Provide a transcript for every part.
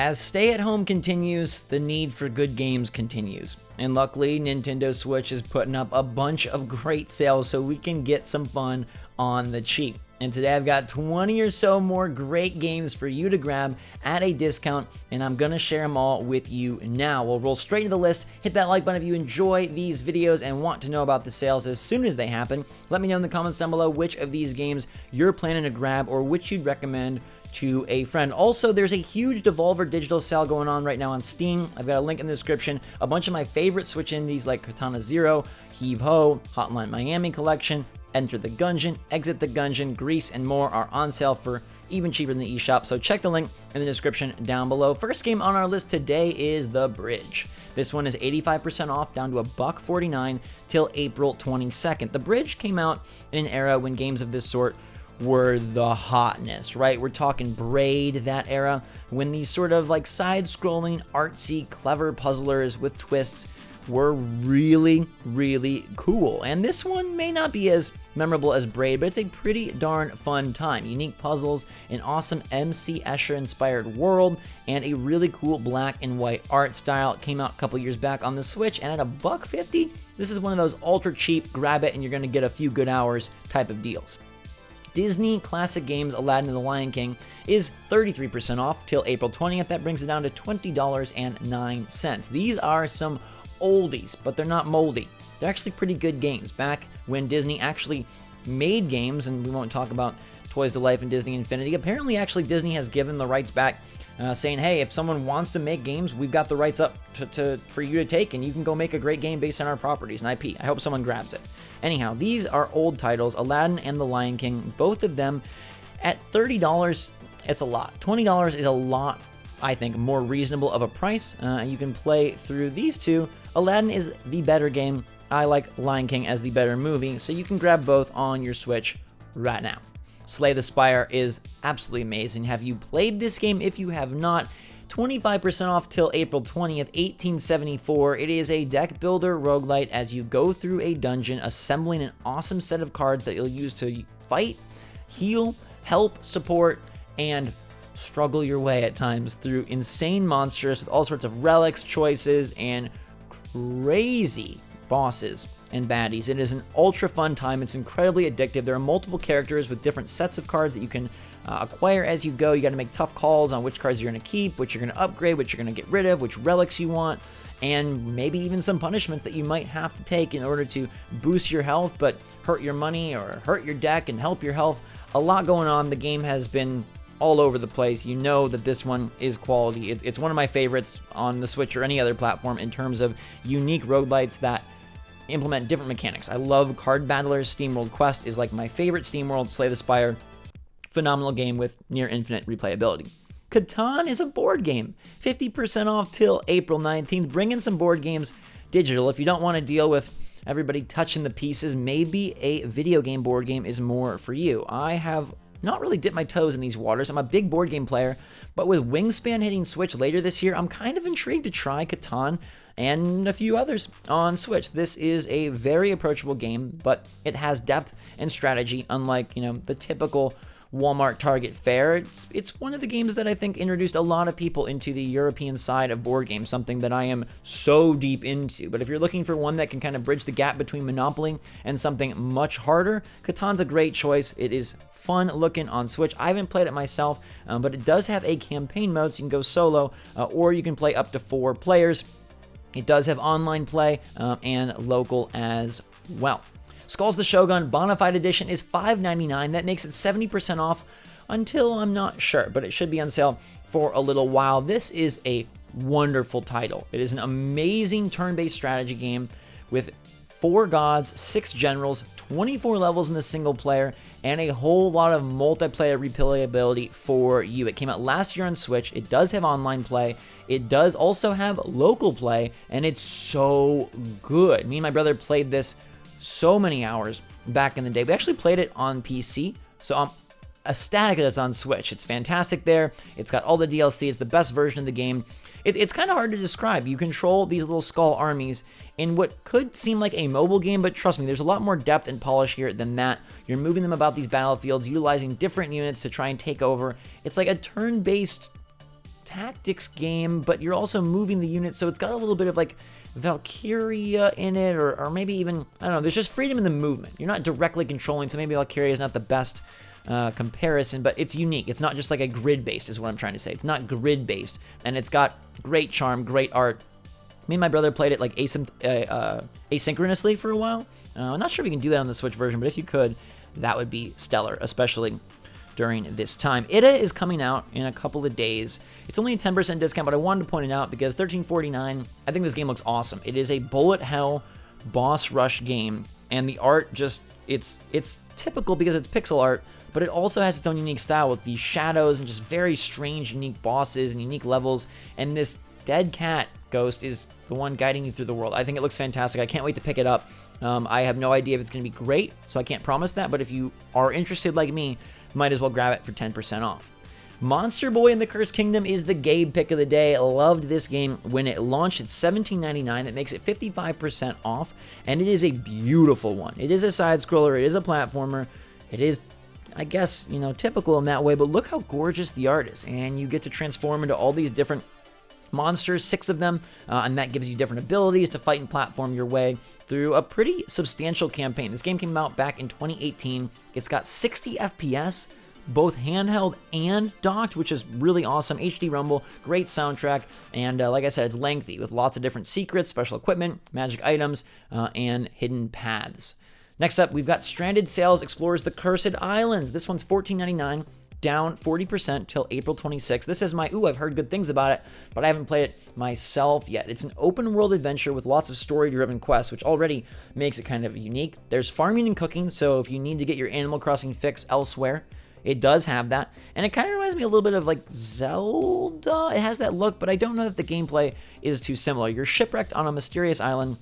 As stay-at-home continues, the need for good games continues. And luckily, Nintendo Switch is putting up a bunch of great sales so we can get some fun on the cheap. And today I've got 20 or so more great games for you to grab at a discount, and I'm going to share them all with you now. We'll roll straight to the list. Hit that like button if you enjoy these videos and want to know about the sales as soon as they happen. Let me know in the comments down below which of these games you're planning to grab or which you'd recommend to a friend. Also, there's a huge Devolver digital sale going on right now on Steam. I've got a link in the description. A bunch of my favorite Switch indies like Katana Zero, Heave Ho, Hotline Miami Collection, Enter the Gungeon, Exit the Gungeon, Grease, and more are on sale for even cheaper than the eShop, so check the link in the description down below. First game on our list today is The Bridge. This one is 85% off, down to $1.49 till April 22nd. The Bridge came out in an era when games of this sort were the hotness, right? We're talking Braid, that era, when these sort of like side-scrolling, artsy, clever puzzlers with twists were really, really cool. And this one may not be as memorable as Braid, but it's a pretty darn fun time. Unique puzzles, an awesome MC Escher-inspired world, and a really cool black and white art style. It came out a couple years back on the Switch, and at $1.50, this is one of those ultra cheap, grab it and you're gonna get a few good hours type of deals. Disney Classic Games Aladdin and the Lion King is 33% off till April 20th. That brings it down to $20.09. These are some oldies, but they're not moldy. They're actually pretty good games. Back when Disney actually made games, and we won't talk about Toys to Life and Disney Infinity, apparently actually Disney has given the rights back, saying, hey, if someone wants to make games, we've got the rights up for you to take, and you can go make a great game based on our properties and IP. I hope someone grabs it. Anyhow, these are old titles, Aladdin and the Lion King, both of them at $30, it's a lot. $20 is a lot, I think, more reasonable of a price. You can play through these two. Aladdin is the better game. I like Lion King as the better movie, so you can grab both on your Switch right now. Slay the Spire is absolutely amazing. Have you played this game? If you have not, 25% off till April 20th, 1874. It is a deck builder roguelite as you go through a dungeon, assembling an awesome set of cards that you'll use to fight, heal, help, support, and struggle your way at times through insane monsters with all sorts of relics, choices, and crazy bosses and baddies. It is an ultra fun time. It's incredibly addictive. There are multiple characters with different sets of cards that you can acquire as you go. You got to make tough calls on which cards you're going to keep, which you're going to upgrade, which you're going to get rid of, which relics you want, and maybe even some punishments that you might have to take in order to boost your health but hurt your money or hurt your deck and help your health. A lot going on. The game has been all over the place. You know that this one is quality. It's one of my favorites on the Switch or any other platform in terms of unique roguelites that implement different mechanics. I love card battlers. SteamWorld Quest is like my favorite. SteamWorld, Slay the Spire, phenomenal game with near infinite replayability. Catan is a board game, 50% off till April 19th. Bring in some board games digital. If you don't want to deal with everybody touching the pieces, maybe a video game board game is more for you. I have not really dipped my toes in these waters. I'm a big board game player, but with Wingspan hitting Switch later this year, I'm kind of intrigued to try Catan and a few others on Switch. This is a very approachable game, but it has depth and strategy, unlike, the typical Walmart Target fare. It's one of the games that I think introduced a lot of people into the European side of board games, something that I am so deep into. But if you're looking for one that can kind of bridge the gap between Monopoly and something much harder, Catan's a great choice. It is fun looking on Switch. I haven't played it myself, but it does have a campaign mode, so you can go solo, or you can play up to 4 players. It does have online play and local as well. Skulls the Shogun Bonafide Edition is $5.99. That makes it 70% off until I'm not sure, but it should be on sale for a little while. This is a wonderful title. It is an amazing turn-based strategy game with 4 gods, 6 generals, 24 levels in the single player, and a whole lot of multiplayer replayability for you. It came out last year on Switch. It does have online play. It does also have local play, and it's so good. Me and my brother played this so many hours back in the day. We actually played it on PC, so I'm ecstatic that it's on Switch. It's fantastic there. It's got all the DLC. It's the best version of the game. It's kind of hard to describe. You control these little skull armies in what could seem like a mobile game, but trust me, there's a lot more depth and polish here than that. You're moving them about these battlefields, utilizing different units to try and take over. It's like a turn-based tactics game, but you're also moving the units, so it's got a little bit of like Valkyria in it, or maybe even, I don't know, there's just freedom in the movement. You're not directly controlling, so maybe Valkyria is not the best comparison, but it's unique. It's not just like a grid-based is what I'm trying to say. It's not grid-based, and it's got great charm, great art. Me and my brother played it like asynchronously for a while. I'm not sure if you can do that on the Switch version, but if you could, that would be stellar, especially during this time. Ida is coming out in a couple of days. It's only a 10% discount, but I wanted to point it out because $13.49, I think this game looks awesome. It is a bullet hell boss rush game, and the art just, it's typical because it's pixel art, but it also has its own unique style with these shadows and just very strange, unique bosses and unique levels, and this dead cat ghost is the one guiding you through the world. I think it looks fantastic. I can't wait to pick it up. I have no idea if it's going to be great, so I can't promise that, but if you are interested like me, might as well grab it for 10% off. Monster Boy in the Cursed Kingdom is the Gabe pick of the day. I loved this game when it launched. It's $17.99. That makes it 55% off, and it is a beautiful one. It is a side-scroller. It is a platformer. It is, I guess, you know, typical in that way, but look how gorgeous the art is, and you get to transform into all these different monsters, 6 of them, and that gives you different abilities to fight and platform your way through a pretty substantial campaign. This game came out back in 2018. It's got 60 FPS, both handheld and docked, which is really awesome. HD rumble, great soundtrack, and like I said, it's lengthy with lots of different secrets, special equipment, magic items, and hidden paths. Next up, we've got Stranded Sails Explores the Cursed Islands. This one's $14.99. Down 40% till April 26th. This is my, I've heard good things about it, but I haven't played it myself yet. It's an open world adventure with lots of story-driven quests, which already makes it kind of unique. There's farming and cooking, so if you need to get your Animal Crossing fix elsewhere, it does have that. And it kind of reminds me a little bit of like Zelda. It has that look, but I don't know that the gameplay is too similar. You're shipwrecked on a mysterious island,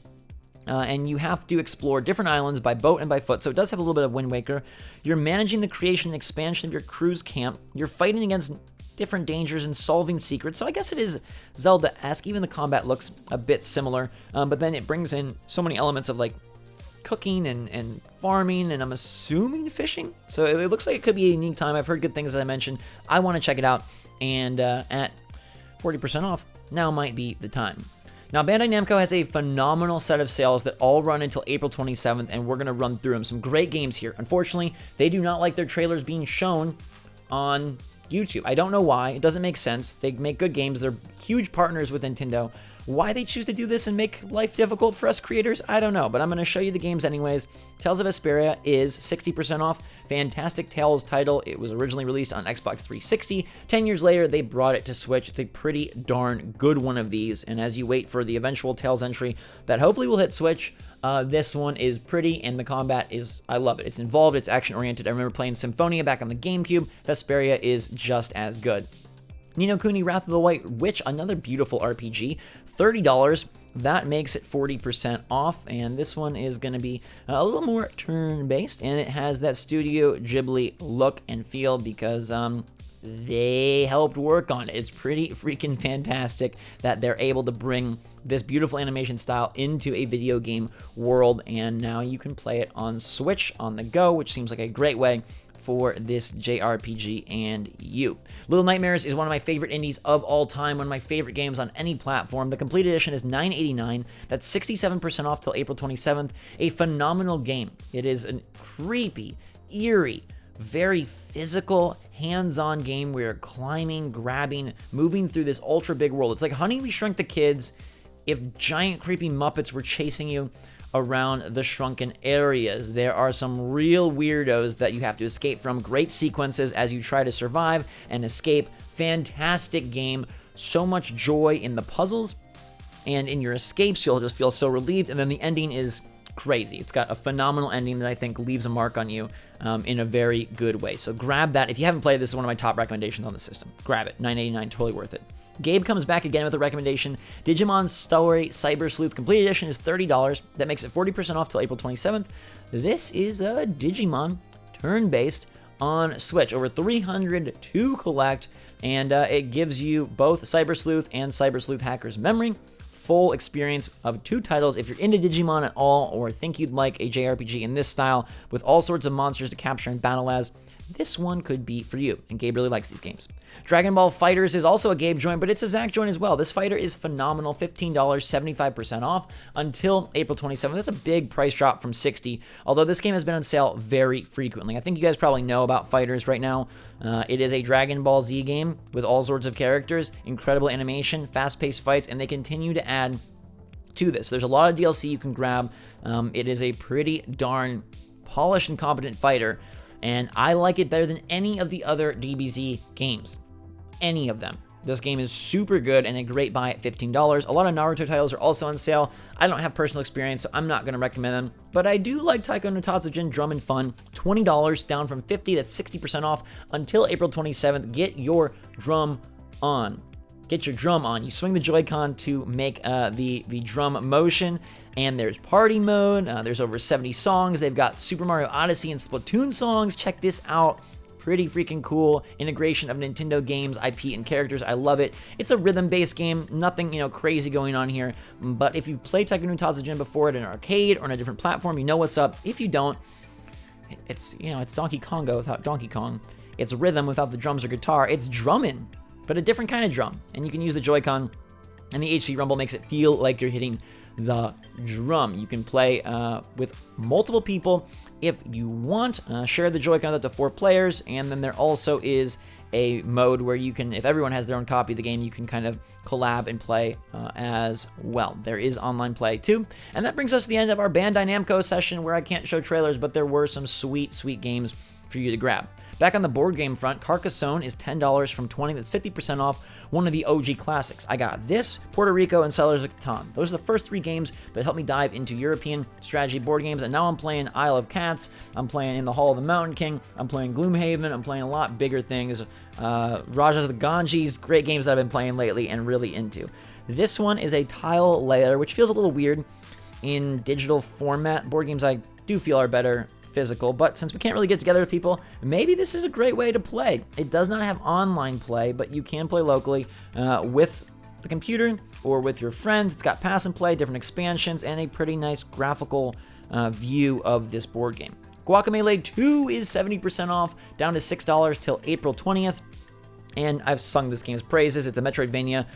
and you have to explore different islands by boat and by foot, so it does have a little bit of Wind Waker. You're managing the creation and expansion of your cruise camp. You're fighting against different dangers and solving secrets, so I guess it is Zelda-esque. Even the combat looks a bit similar, but then it brings in so many elements of like cooking and farming, and I'm assuming fishing, so it looks like it could be a unique time. I've heard good things, as I mentioned. I want to check it out, and at 40% off, now might be the time. Now, Bandai Namco has a phenomenal set of sales that all run until April 27th, and we're going to run through them. Some great games here. Unfortunately, they do not like their trailers being shown on YouTube. I don't know why. It doesn't make sense. They make good games. They're huge partners with Nintendo. Why they choose to do this and make life difficult for us creators, I don't know, but I'm going to show you the games anyways. Tales of Vesperia is 60% off. Fantastic Tales title. It was originally released on Xbox 360. 10 years later, they brought it to Switch. It's a pretty darn good one of these, and as you wait for the eventual Tales entry that hopefully will hit Switch, this one is pretty, and the combat is, I love it. It's involved, it's action-oriented. I remember playing Symphonia back on the GameCube. Vesperia is just as good. Ninokuni Wrath of the White Witch, another beautiful RPG, $30. That makes it 40% off, and this one is going to be a little more turn-based, and it has that Studio Ghibli look and feel because they helped work on it. It's pretty freaking fantastic that they're able to bring this beautiful animation style into a video game world, and now you can play it on Switch on the go, which seems like a great way for this JRPG and you. Little Nightmares is one of my favorite indies of all time, one of my favorite games on any platform. The complete edition is $9.89. That's 67% off till April 27th. A phenomenal game. It is a creepy, eerie, very physical, hands-on game where you're climbing, grabbing, moving through this ultra big world. It's like Honey, We Shrunk the Kids if giant creepy Muppets were chasing you around the shrunken areas. There are some real weirdos that you have to escape from. Great sequences as you try to survive and escape. Fantastic game. So much joy in the puzzles and in your escapes. You'll just feel so relieved. And then the ending is crazy. It's got a phenomenal ending that I think leaves a mark on you in a very good way. So grab that. If you haven't played, this is one of my top recommendations on the system. Grab it. $9.89, totally worth it. Gabe comes back again with a recommendation. Digimon Story Cyber Sleuth Complete Edition is $30. That makes it 40% off till April 27th. This is a Digimon turn-based on Switch. Over 300 to collect, and it gives you both Cyber Sleuth and Cyber Sleuth Hacker's Memory. Full experience of 2 titles. If you're into Digimon at all, or think you'd like a JRPG in this style with all sorts of monsters to capture and battle as, this one could be for you, and Gabe really likes these games. Dragonball FighterZ is also a Gabe joint, but it's a Zach joint as well. This fighter is phenomenal, $15, 75% off until April 27th. That's a big price drop from $60, although this game has been on sale very frequently. I think you guys probably know about FighterZ right now. It is a Dragon Ball Z game with all sorts of characters, incredible animation, fast-paced fights, and they continue to add to this. There's a lot of DLC you can grab. It is a pretty darn polished and competent fighter, and I like it better than any of the other DBZ games. Any of them. This game is super good and a great buy at $15. A lot of Naruto titles are also on sale. I don't have personal experience, so I'm not going to recommend them, but I do like Taiko no Tatsujin Drum and Fun. $20, down from $50. That's 60% off until April 27th. Get your drum on. Get your drum on. You swing the Joy-Con to make the drum motion, and there's party mode. There's over 70 songs. They've got Super Mario Odyssey and Splatoon songs. Check this out. Pretty freaking cool integration of Nintendo games, IP, and characters. I love it. It's a rhythm-based game. Nothing, crazy going on here. But if you've played Taiko no Tatsujin before at an arcade or on a different platform, you know what's up. If you don't, it's Donkey Kongo without Donkey Kong. It's rhythm without the drums or guitar. It's drumming, but a different kind of drum. And you can use the Joy-Con, and the HD Rumble makes it feel like you're hitting the drum. You can play with multiple people if you want. Share the Joy-Con up to 4 players, and then there also is a mode where you can, if everyone has their own copy of the game, you can kind of collab and play as well. There is online play too. And that brings us to the end of our Bandai Namco session, where I can't show trailers, but there were some sweet, sweet games for you to grab. Back on the board game front, Carcassonne is $10 from $20. That's 50% off. One of the OG classics. I got this, Puerto Rico, and Settlers of Catan. Those are the first 3 games that helped me dive into European strategy board games, and now I'm playing Isle of Cats, I'm playing In the Hall of the Mountain King, I'm playing Gloomhaven, I'm playing a lot bigger things. Rajas of the Ganges, great games that I've been playing lately and really into. This one is a tile layer, which feels a little weird in digital format. Board games I do feel are better physical, but since we can't really get together with people, maybe this is a great way to play. It does not have online play, but you can play locally with the computer or with your friends. It's got pass and play, different expansions, and a pretty nice graphical view of this board game. Guacamelee II is 70% off, down to $6 till April 20th, and I've sung this game's praises. It's a Metroidvania,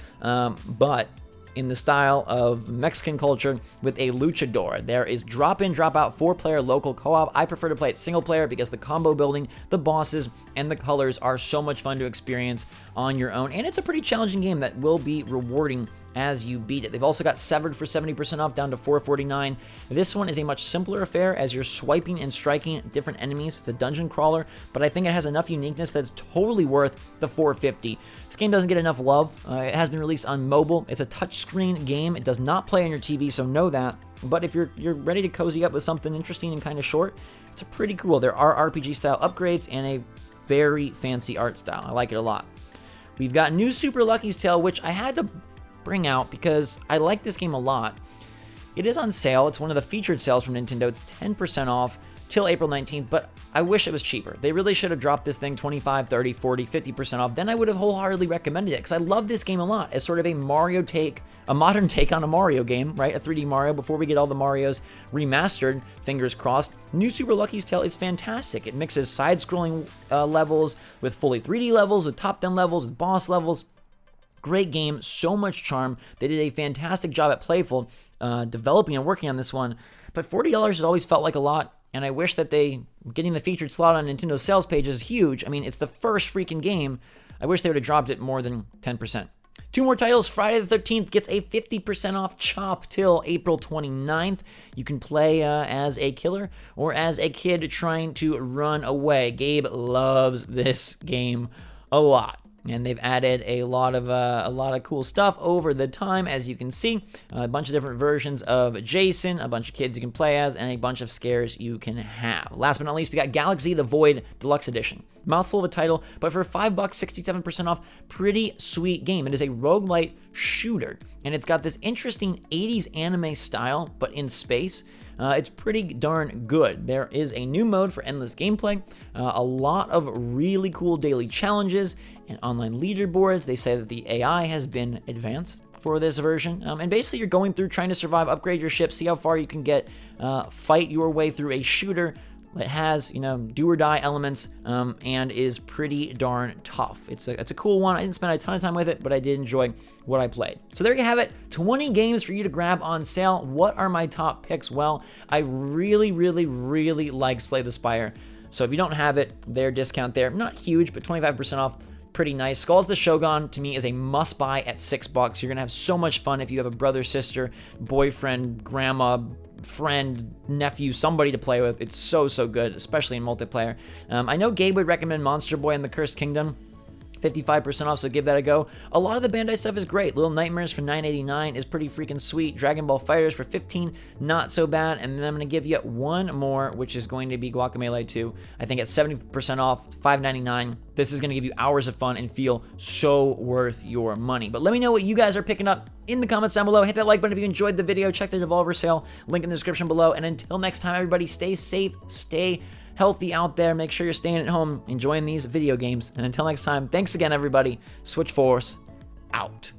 but in the style of Mexican culture with a luchador. There is drop-in, drop-out 4-player local co-op. I prefer to play it single player because the combo building, the bosses, and the colors are so much fun to experience on your own, and it's a pretty challenging game that will be rewarding as you beat it. They've also got Severed for 70% off, down to $4.49. This one is a much simpler affair as you're swiping and striking different enemies. It's a dungeon crawler, but I think it has enough uniqueness that's totally worth the $4.50. This game doesn't get enough love. It has been released on mobile. It's a touchscreen game. It does not play on your TV, so know that. But if you're ready to cozy up with something interesting and kind of short, it's pretty cool. There are RPG-style upgrades and a very fancy art style. I like it a lot. We've got New Super Lucky's Tale, which I had to bring out because I like this game a lot. It is on sale. It's one of the featured sales from Nintendo. It's 10% off till April 19th, but I wish it was cheaper. They really should have dropped this thing 25, 30, 40, 50% off. Then I would have wholeheartedly recommended it because I love this game a lot as sort of a Mario take, a modern take on a Mario game, right? A 3D Mario before we get all the Marios remastered, fingers crossed. New Super Lucky's Tale is fantastic. It mixes side-scrolling levels with fully 3D levels, with top-down levels, with boss levels. Great game, so much charm. They did a fantastic job at Playful developing and working on this one, but $40 has always felt like a lot, and I wish that getting the featured slot on Nintendo's sales page is huge. I mean, it's the first freaking game. I wish they would have dropped it more than 10%. 2 more titles. Friday the 13th gets a 50% off Chop till April 29th. You can play as a killer or as a kid trying to run away. Gabe loves this game a lot. And they've added a lot of cool stuff over the time, as you can see. A bunch of different versions of Jason, a bunch of kids you can play as, and a bunch of scares you can have. Last but not least, we got Galaxy the Void Deluxe Edition. Mouthful of a title, but for $5, 67% off, pretty sweet game. It is a roguelite shooter, and it's got this interesting 80s anime style, but in space. It's pretty darn good. There is a new mode for endless gameplay, a lot of really cool daily challenges, and online leaderboards. They say that the AI has been advanced for this version, and basically you're going through trying to survive, upgrade your ship, see how far you can get, fight your way through a shooter that has, you know, do or die elements, and is pretty darn tough. It's a cool one. I didn't spend a ton of time with it, but I did enjoy what I played. So there you have it, 20 games for you to grab on sale. What are my top picks? Well, I really like Slay the Spire. So if you don't have it, their discount there, not huge, but 25% off, pretty nice. Skulls the Shogun, to me, is a must-buy at $6. You're going to have so much fun if you have a brother, sister, boyfriend, grandma, friend, nephew, somebody to play with. It's so good, especially in multiplayer. I know Gabe would recommend Monster Boy and the Cursed Kingdom. 55% off, so give that a go. A lot of the Bandai stuff is great. Little Nightmares for $9.89 is pretty freaking sweet. Dragonball FighterZ for $15, not so bad. And then I'm going to give you one more, which is going to be Guacamelee II. I think at 70% off, $5.99. This is going to give you hours of fun and feel so worth your money. But let me know what you guys are picking up in the comments down below. Hit that like button if you enjoyed the video. Check the Devolver sale, link in the description below. And until next time, everybody, stay safe, stay healthy out there. Make sure you're staying at home, enjoying these video games. And until next time, thanks again, everybody. SwitchForce out.